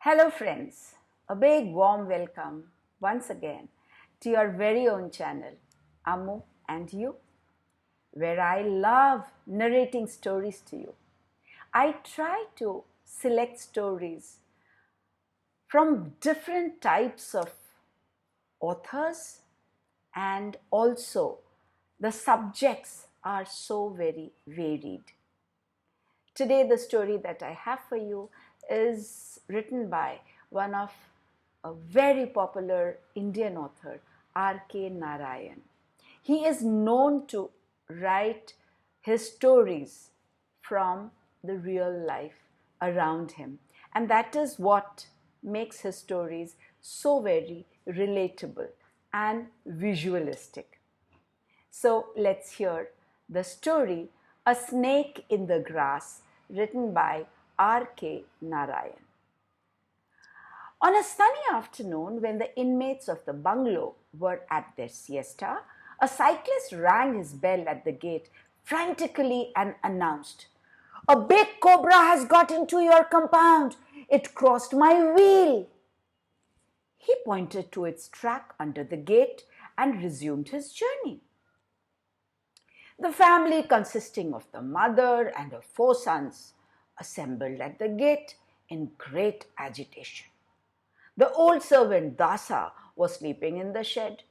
Hello friends, a big warm welcome once again to your very own channel, Ammu&You, where I love narrating stories to you. I try to select stories from different types of authors, and also the subjects are so very varied. Today, the story that I have for you is written by one of a very popular Indian author, R.K.Narayan. He is known to write his stories from the real life around him, and that is what makes his stories so very relatable and visualistic. So let's hear the story A Snake in the Grass, written by R.K. Narayan. On a sunny afternoon, when the inmates of the bungalow were at their siesta, a cyclist rang his bell at the gate frantically and announced, "A big cobra has got into your compound. It crossed my wheel." He pointed to its track under the gate and resumed his journey. The family, consisting of the mother and her 4 sons, assembled at the gate in great agitation. The old servant Dasa was sleeping in the shed.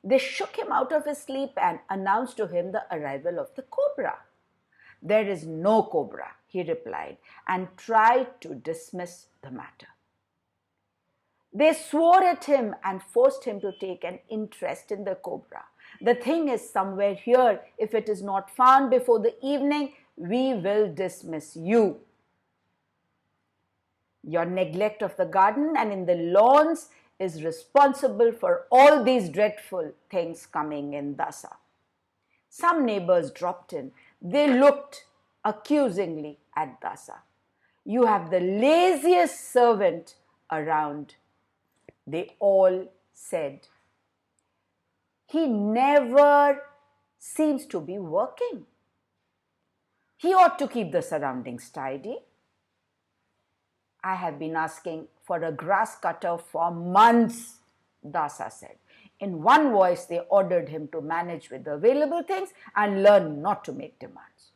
They shook him out of his sleep and announced to him the arrival of the cobra. "There is no cobra," he replied, and tried to dismiss the matter. They swore at him and forced him to take an interest in the cobra. "The thing is somewhere here. If it is not found before the evening, we will dismiss you. Your neglect of the garden and in the lawns is responsible for all these dreadful things coming in Dasa." Some neighbors dropped in. They looked accusingly at Dasa. "You have the laziest servant around," they all said. "He never seems to be working. He ought to keep the surroundings tidy." "I have been asking for a grass cutter for months," Dasa said. In one voice, they ordered him to manage with the available things and learn not to make demands.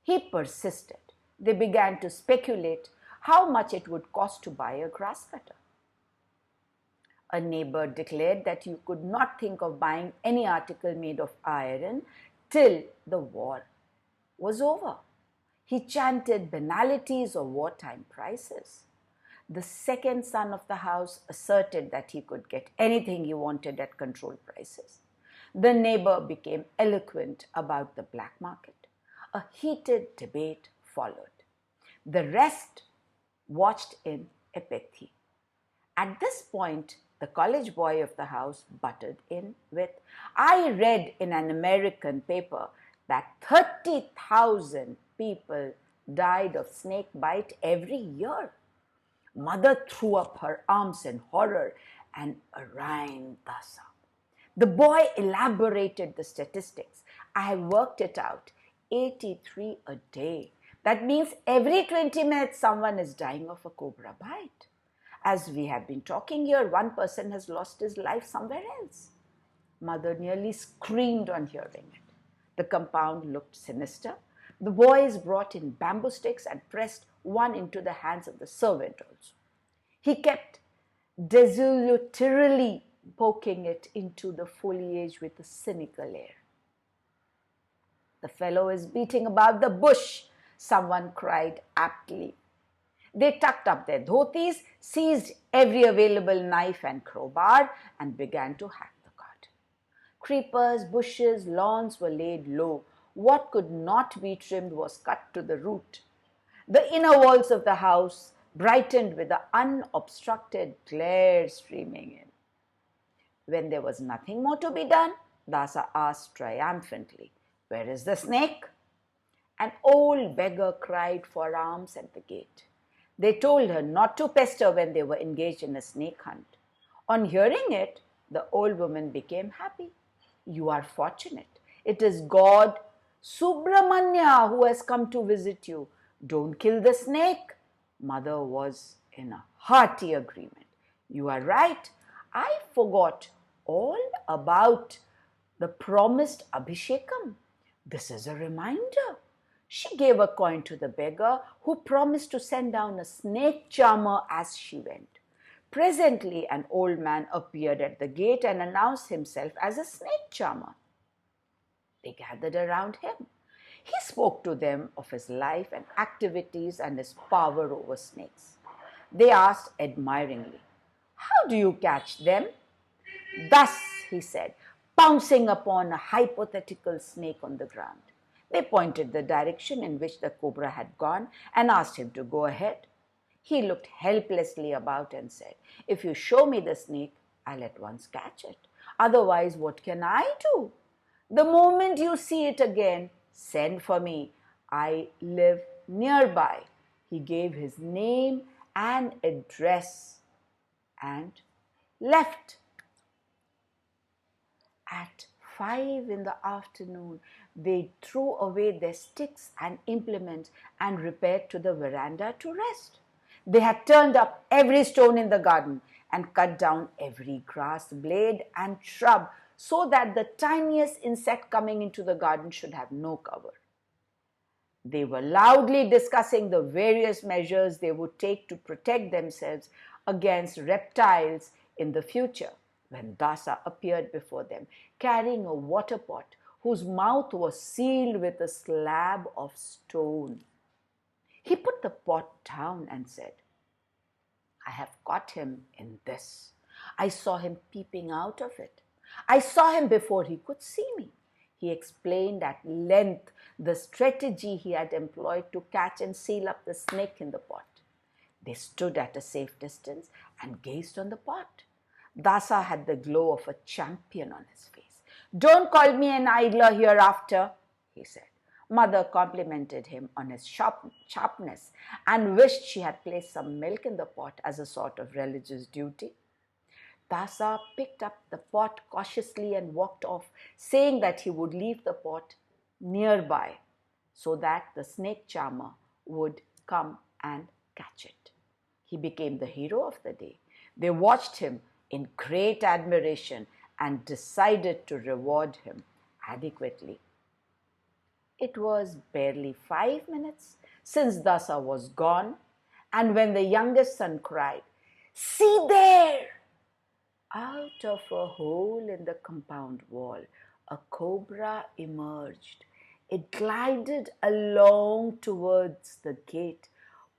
He persisted. They began to speculate how much it would cost to buy a grass cutter. A neighbor declared that you could not think of buying any article made of iron till the war was over. He chanted banalities of wartime prices. The second son of the house asserted that he could get anything he wanted at controlled prices. The neighbor became eloquent about the black market. A heated debate followed. The rest watched in apathy. At this point, the college boy of the house butted in with, "I read in an American paper that 30,000 people died of snake bite every year." Mother threw up her arms in horror and arraigned Dasa. The boy elaborated the statistics. "I have worked it out. 83 a day. That means every 20 minutes someone is dying of a cobra bite. As we have been talking here, one person has lost his life somewhere else." Mother nearly screamed on hearing it. The compound looked sinister. The boys brought in bamboo sticks and pressed one into the hands of the servant also. He kept desultorily poking it into the foliage with a cynical air. "The fellow is beating about the bush," someone cried aptly. They tucked up their dhotis, seized every available knife and crowbar, and began to hack the garden. Creepers, bushes, lawns were laid low. What could not be trimmed was cut to the root. The inner walls of the house brightened with the unobstructed glare streaming in. When there was nothing more to be done, Dasa asked triumphantly, "Where is the snake?" An old beggar cried for alms at the gate. They told her not to pester when they were engaged in a snake hunt. On hearing it, the old woman became happy. "You are fortunate. It is God Subramanya who has come to visit you. Don't kill the snake." Mother was in a hearty agreement. You are right. I forgot all about the promised Abhishekam. This is a reminder. She gave a coin to the beggar, who promised to send down a snake charmer as she went. Presently, an old man appeared at the gate and announced himself as a snake charmer. They gathered around him. He spoke to them of his life and activities and his power over snakes. They asked admiringly, "How do you catch them?" "Thus," he said, pouncing upon a hypothetical snake on the ground. They pointed the direction in which the cobra had gone and asked him to go ahead. He looked helplessly about and said, "If you show me the snake, I'll at once catch it. Otherwise, what can I do? The moment you see it again, send for me. I live nearby." He gave his name and address and left. At 5 in the afternoon, they threw away their sticks and implements and repaired to the veranda to rest. They had turned up every stone in the garden and cut down every grass blade and shrub so that the tiniest insect coming into the garden should have no cover. They were loudly discussing the various measures they would take to protect themselves against reptiles in the future when Dasa appeared before them, carrying a water pot whose mouth was sealed with a slab of stone. He put the pot down and said, "I have caught him in this. I saw him peeping out of it. I saw him before he could see me." He explained at length the strategy he had employed to catch and seal up the snake in the pot. They stood at a safe distance and gazed on the pot. Dasa had the glow of a champion on his face. "Don't call me an idler hereafter," he said. Mother complimented him on his sharpness and wished she had placed some milk in the pot as a sort of religious duty. Dasa picked up the pot cautiously and walked off, saying that he would leave the pot nearby so that the snake charmer would come and catch it. He became the hero of the day. They watched him in great admiration and decided to reward him adequately. It was barely 5 minutes since Dasa was gone, and when the youngest son cried, "See there!" out of a hole in the compound wall, a cobra emerged. It glided along towards the gate,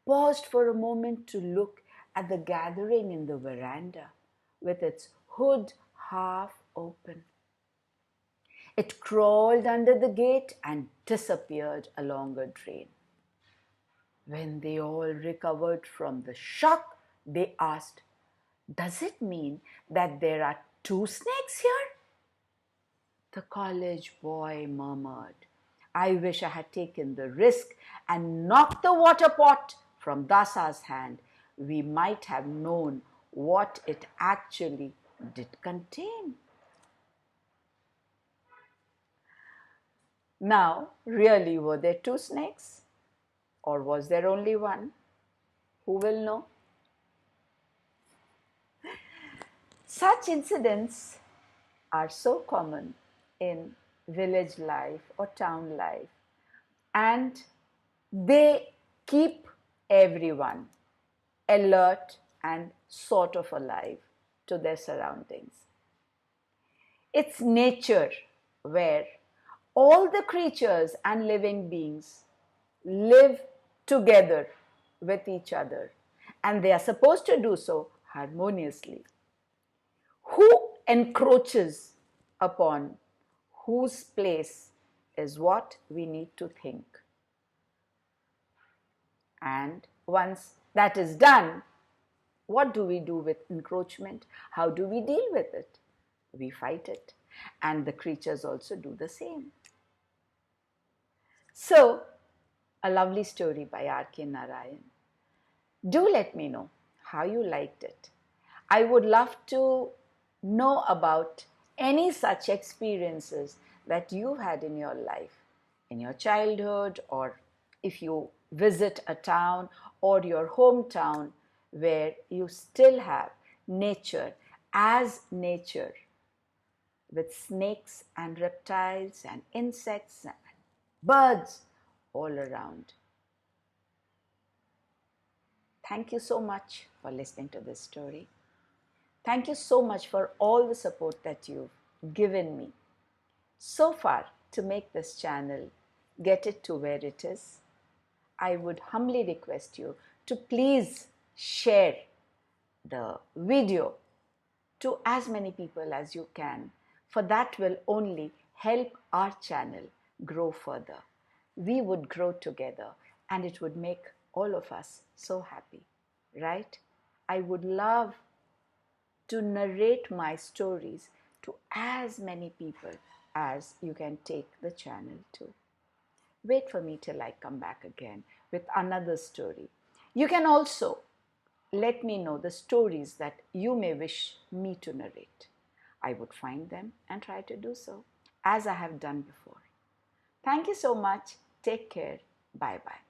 paused for a moment to look at the gathering in the veranda with its hood half open. It crawled under the gate and disappeared along a drain. When they all recovered from the shock, they asked, "Does it mean that there are 2 snakes here?" The college boy murmured, "I wish I had taken the risk and knocked the water pot from Dasa's hand. We might have known what it actually did contain." Now, really, were there 2 snakes? Or was there only one? Who will know? Such incidents are so common in village life or town life, and they keep everyone alert and sort of alive to their surroundings. It's nature where all the creatures and living beings live together with each other, and they are supposed to do so harmoniously. Who encroaches upon whose place is what we need to think. And once that is done, what do we do with encroachment? How do we deal with it? We fight it. And the creatures also do the same. So, a lovely story by R.K.Narayan. Do let me know how you liked it. I would love to know about any such experiences that you had in your life, in your childhood, or if you visit a town or your hometown where you still have nature as nature, with snakes and reptiles and insects and birds all around. Thank you so much for listening to this story. Thank you so much for all the support that you've given me so far to make this channel get it to where it is. I would humbly request you to please share the video to as many people as you can, for that will only help our channel grow further. We would grow together and it would make all of us so happy, right? I would love to narrate my stories to as many people as you can take the channel to. Wait for me till I come back again with another story. You can also let me know the stories that you may wish me to narrate. I would find them and try to do so, as I have done before. Thank you so much. Take care. Bye bye.